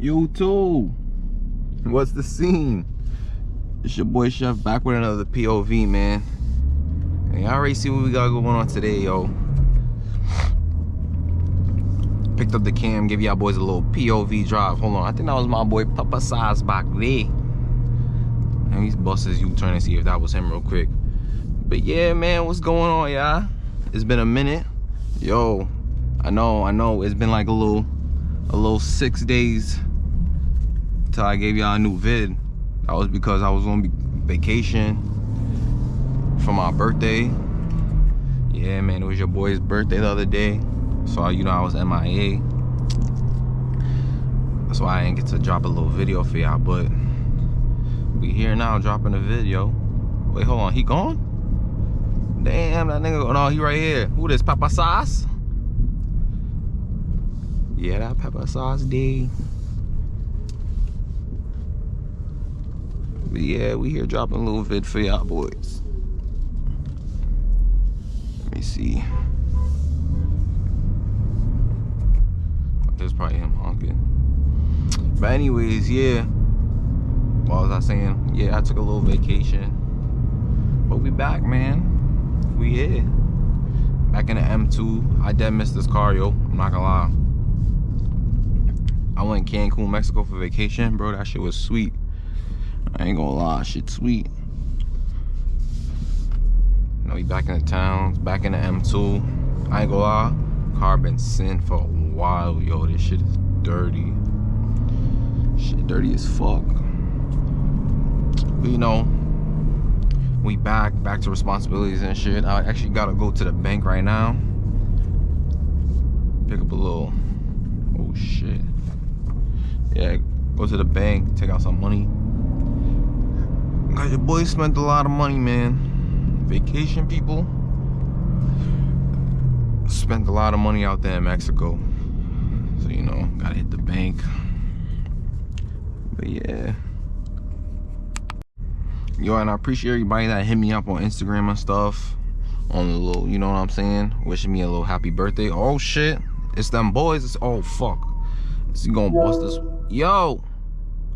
You too. What's the scene? It's your boy Chef back with another POV, man. And y'all already see what we got going on today, yo. Picked up the cam, give y'all boys a little POV drive. Hold on, I think that was my boy Papa Size back there. And he's busting his U-turn and see if that was him real quick. But yeah, man, what's going on, y'all? It's been a minute. Yo, I know, it's been like a little 6 days till I gave y'all a new vid. That was because I was on vacation for my birthday. Yeah, man, it was your boy's birthday the other day. So, you know, I was MIA. That's why I didn't get to drop a little video for y'all, but we here now dropping a video. Wait, hold on, he gone? Damn, that nigga, no, he right here. Who this, Papa Sauce? Yeah, that Pepper Sauce D. But yeah, we here dropping a little vid for y'all boys. Let me see. There's probably him honking. But anyways, yeah. What was I saying? Yeah, I took a little vacation. But we back, man. We here. Back in the M2. I dead missed this car, yo. I'm not gonna lie. I went Cancun, Mexico for vacation, bro. That shit was sweet. I ain't gonna lie, shit's sweet. You know, we back in the towns, back in the M2. I ain't gonna lie, car been sitting for a while, yo. This shit is dirty. Shit dirty as fuck. But you know, we back to responsibilities and shit. I actually gotta go to the bank right now. Pick up a little, oh shit. Yeah, go to the bank, take out some money. Cause your boy spent a lot of money, man. Vacation people spent a lot of money out there in Mexico. So, you know, gotta hit the bank. But yeah. Yo, and I appreciate everybody that hit me up on Instagram and stuff. On the little, you know what I'm saying? Wishing me a little happy birthday. Oh shit. It's them boys. It's, oh fuck. It's gonna bust this. Yo.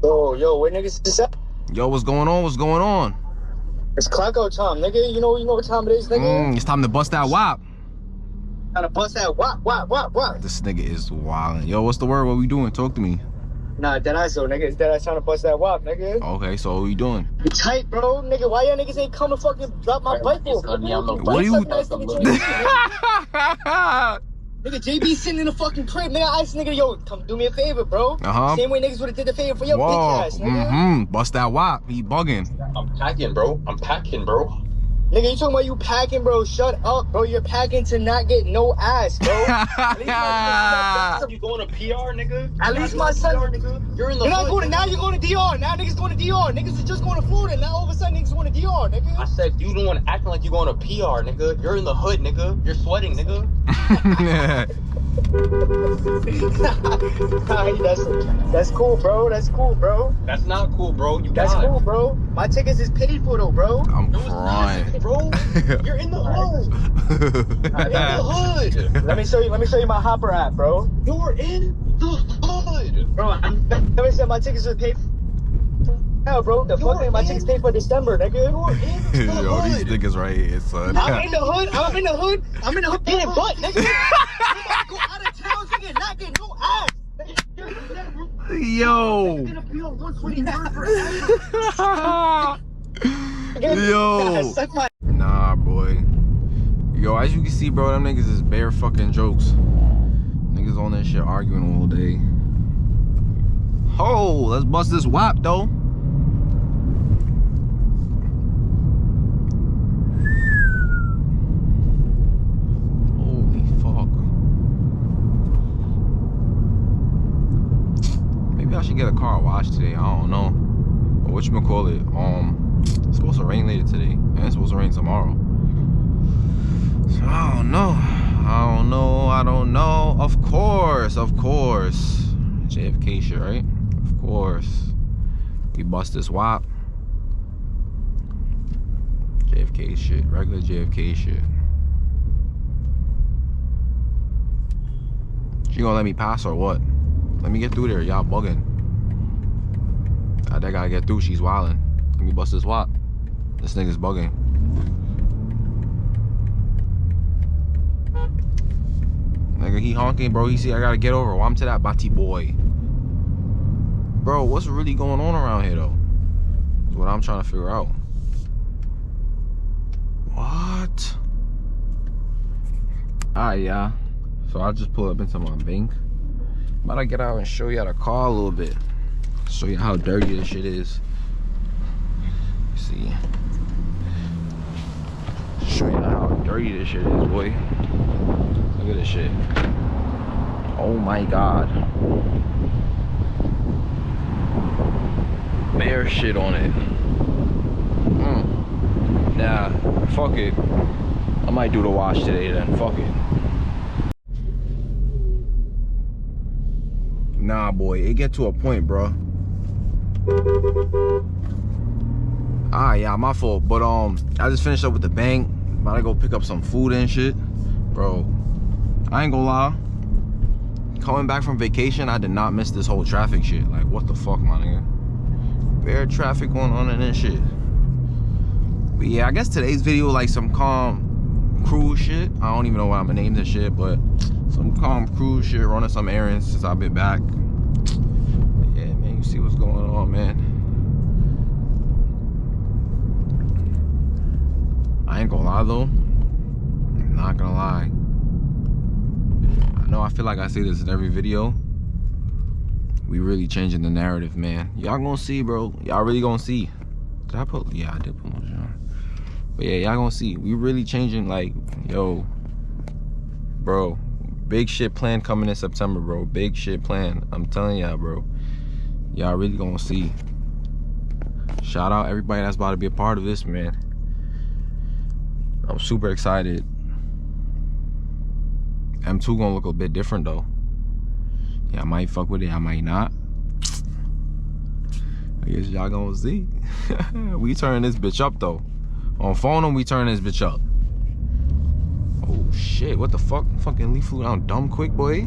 Yo, where niggas is at? Yo, what's going on? What's going on? It's clockout time, nigga. You know what time it is, nigga? It's time to bust that wop. Time to bust that wop. This nigga is wildin'. Yo, what's the word? What we doing? Talk to me. Nah, deadass though, nigga. It's deadass time to bust that wop, nigga. Okay, so what we doing? You tight, bro, nigga. Why y'all niggas ain't come to fucking drop my bike for? What are you? Nigga, JB sitting in the fucking crib, nigga. I asked nigga, yo, come do me a favor, bro. Same way niggas would've did the favor for your bitch ass, nigga. Bust that wop. He bugging. I'm packing, bro. Nigga, you talking about you packing, bro? Shut up, bro. You're packing to not get no ass, bro. You going to PR, nigga? At least my son, nigga. You're in the You're not hood, going to, now you're going to DR. Now niggas going to DR. Niggas is just going to Florida. Now all of a sudden niggas going to DR, nigga. I said you don't want to act like you're going to PR, nigga. You're in the hood, nigga. You're sweating, nigga. That's cool, bro. That's cool, bro. That's not cool, bro. That's cool, bro. My tickets is paid for though, bro. I'm crying. Bro, you're in the hood. You're in the hood. Let me show you my Hopper app, bro. You're in the hood. Bro, let me say my tickets are paid. Hell, bro, the fuck my tickets paid for December, nigga. Yo, these niggas right here, son. I'm in the hood getting butt, nigga. I'm go out of town, nigga, not getting no ass. Yo. Yo. Nah, boy. Yo, as you can see, bro, them niggas is bare fucking jokes. Niggas on that shit arguing all day. Ho, let's bust this wop, though. Holy fuck. Maybe I should get a car wash today. I don't know. Or whatchamacallit, it's supposed to rain later today, and it's supposed to rain tomorrow. So I don't know. Of course. JFK shit, right? Of course. We bust this wop. JFK shit, regular JFK shit. She gonna let me pass or what? Let me get through there, y'all bugging. That gotta get through. She's wildin'. Let me bust this wop. This nigga's bugging. Nigga, he honking, bro. He see I gotta get over. Well, I'm to that Bati boy. Bro, what's really going on around here, though? That's what I'm trying to figure out. What? Alright, yeah. So I just pull up into my bank. I'm about to get out and show you how to car a little bit. Show you how dirty this shit is. See. Show you how dirty this shit is, boy. Look at this shit. Oh my god. Bare shit on it. Nah, fuck it. I might do the wash today then. Fuck it. Nah, boy, it get to a point, bro. Yeah, my fault. But I just finished up with the bank. About to go pick up some food and shit. Bro, I ain't gonna lie. Coming back from vacation, I did not miss this whole traffic shit. Like, what the fuck, my nigga? Bare traffic going on in this shit. But yeah, I guess today's video like some calm cruise shit. I don't even know what I'm gonna name this shit, but some calm cruise shit, running some errands since I've been back. But yeah, man, you see what's going on, man. I ain't gonna lie though. I'm not gonna lie. I know I feel like I say this in every video. We really changing the narrative, man. Y'all gonna see, bro. Y'all really gonna see. Did I put? Yeah, I did put lotion on. But yeah, y'all gonna see. We really changing, like, yo, bro. Big shit plan coming in September, bro. Big shit plan. I'm telling y'all, bro. Y'all really gonna see. Shout out everybody that's about to be a part of this, man. I'm super excited. M2 gonna look a bit different though. Yeah, I might fuck with it, I might not. I guess y'all gonna see. We turn this bitch up though. On phone, we turn this bitch up. Oh shit, what the fuck? Fucking leaf flew down dumb quick, boy.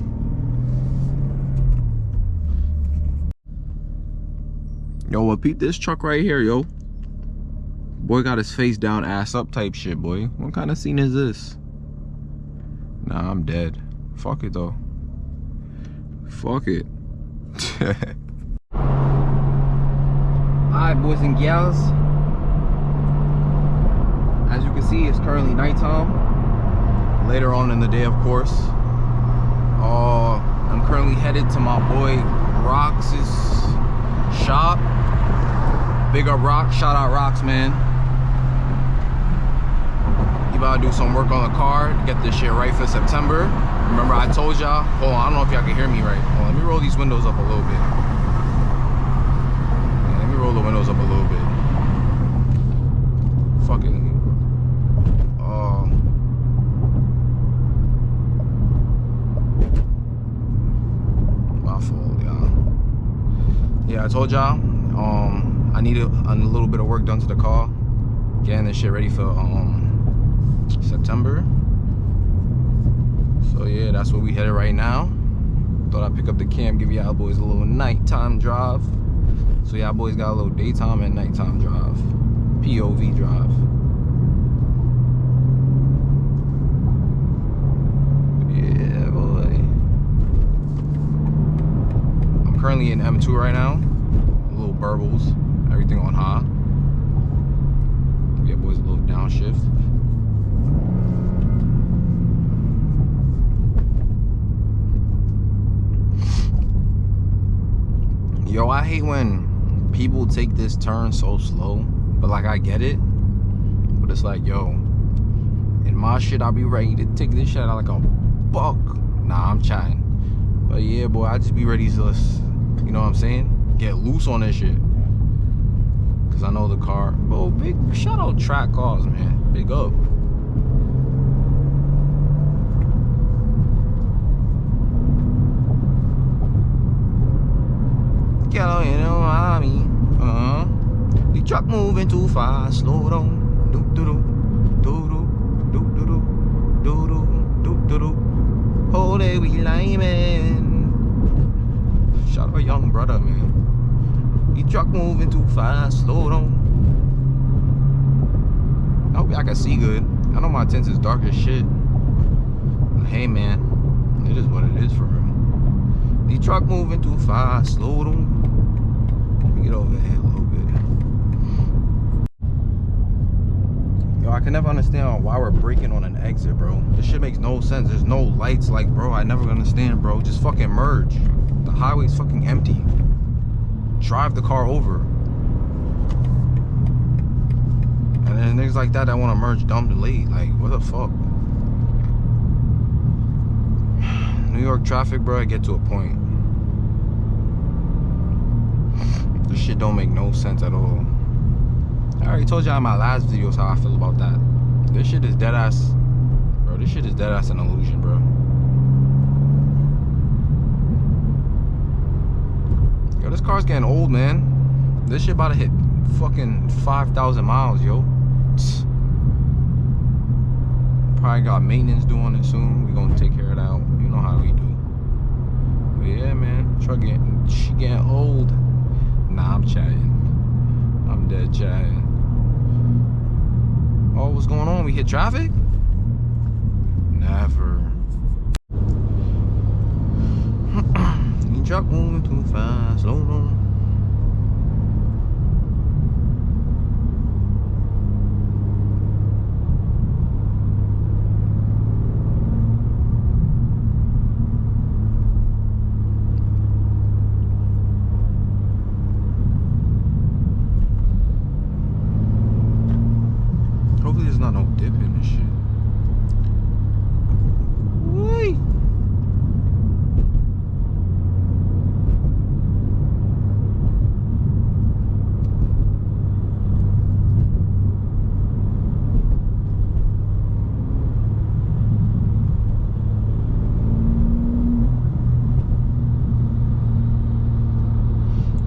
Yo, well, peep this truck right here, yo. Boy got his face down, ass up type shit, boy. What kind of scene is this? Nah, I'm dead. Fuck it though. Fuck it. Alright, boys and gals. As you can see, it's currently nighttime. Later on in the day, of course. I'm currently headed to my boy Rox's shop. Big up Rox. Shout out Rox, man. You about to do some work on the car to get this shit right for September. Remember I told y'all, hold on, I don't know if y'all can hear me right. Hold on, let me roll these windows up a little bit. Yeah, let me roll the windows up a little bit. Fuck it. My fault, y'all. Yeah, I told y'all, I need a little bit of work done to the car. Getting this shit ready for September. So yeah, that's where we headed right now. Thought I'd pick up the cam, give y'all boys a little nighttime drive. So y'all boys got a little daytime and nighttime drive. POV drive. Yeah, boy. I'm currently in M2 right now. A little burbles. Everything on high. Yeah, boys, a little downshift. Yo, I hate when people take this turn so slow, but like I get it, but it's like, yo, in my shit I'll be ready to take this shit out like a buck. Nah, I'm chatting. But yeah, boy, I just be ready to, you know what I'm saying, get loose on this shit. Cause I know the car. Bro, big shout out track cars, man. Big up. Get in the mommy. The truck moving too fast. Slow down. Do do do do do do do do do do do do. Oh, they be lying. Shout out young brother, man. The truck moving too fast, slow down. I hope y'all can see good. I know my tint is dark as shit. But hey man, it is what it is for real. The truck moving too fast, slow down. Let me get over here a little bit. Yo, I can never understand why we're braking on an exit, bro. This shit makes no sense. There's no lights, like, bro, I never understand, bro. Just fucking merge. The highway's fucking empty. Drive the car over. And then niggas like that want to merge dumb and late. Like, what the fuck? New York traffic, bro, I get to a point. This shit don't make no sense at all. I already told y'all in my last videos how I feel about that. This shit is dead ass. Bro, this shit is dead ass an illusion, bro. Yo, this car's getting old, man. This shit about to hit fucking 5,000 miles, yo. Probably got maintenance doing it soon. We gonna take care of that. You know how we do. But yeah, man. Truck she getting old. Nah, I'm chatting. I'm dead chatting. Oh, what's going on? We hit traffic? Never. The truck moving too fast, slow down. Hopefully there's not no dip in this shit. Whee!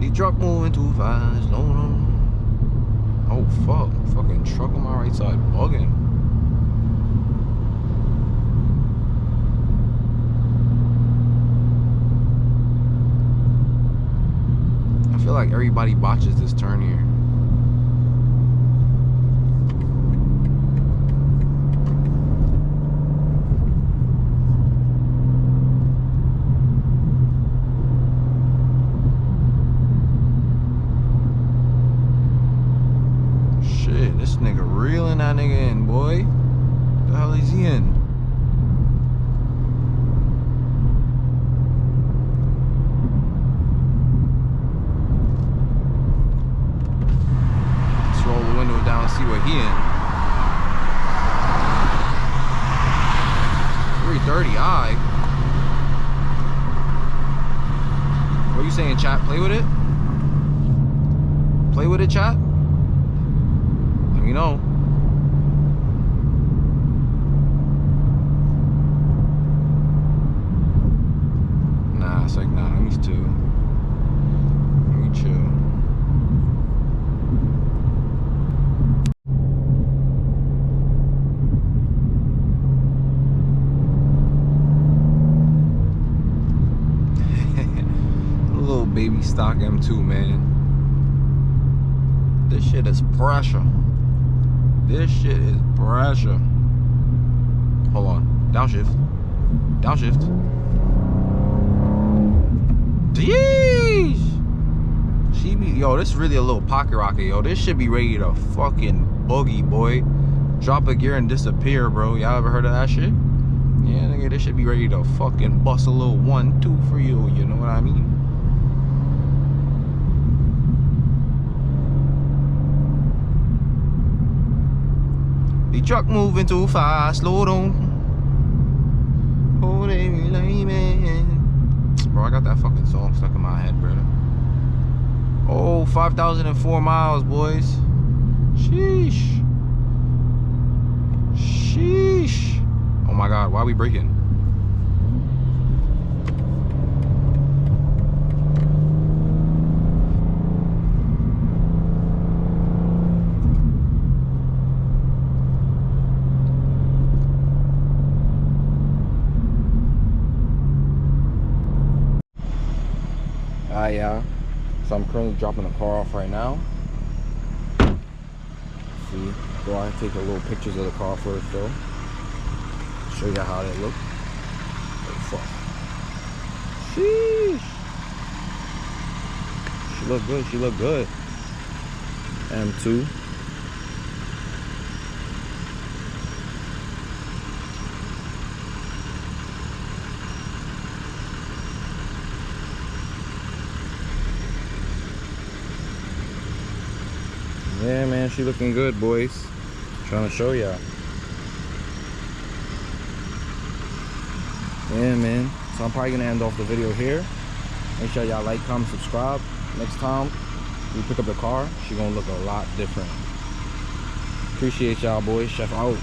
The truck moving too fast, slow down. Oh fuck, fucking truck on my right side bugging. I feel like everybody botches this turn here. This nigga reeling that nigga in, boy. The hell is he in? Let's roll the window down and see what he in. 330i. What are you saying, chat? Play with it? Play with it, chat? Let me know. Nah, it's like, nah, let me chill. Let me chill. Little baby stock M2, man. This shit is pressure. This shit is pressure. Hold on. Downshift. Downshift. Jeez. She be, yo, this is really a little pocket rocket, yo. This should be ready to fucking boogie, boy. Drop a gear and disappear, bro. Y'all ever heard of that shit? Yeah, nigga, this should be ready to fucking bust a little 1-2 for you. You know what I mean? The truck moving too fast, slow down. Oh, they be like, man. Bro, I got that fucking song stuck in my head, brother. Oh, 5,004 miles, boys. Sheesh. Sheesh. Oh my God, why are we braking? Y'all. So I'm currently dropping the car off right now. See, go ahead and take a little pictures of the car first though. Show you how they look. Oh fuck. Sheesh. She look good, she look good. M2. Yeah, man, she looking good, boys. Trying to show y'all. Yeah, man. So I'm probably gonna end off the video here. Make sure y'all like, comment, subscribe. Next time we pick up the car, she gonna look a lot different. Appreciate y'all, boys. Chef out.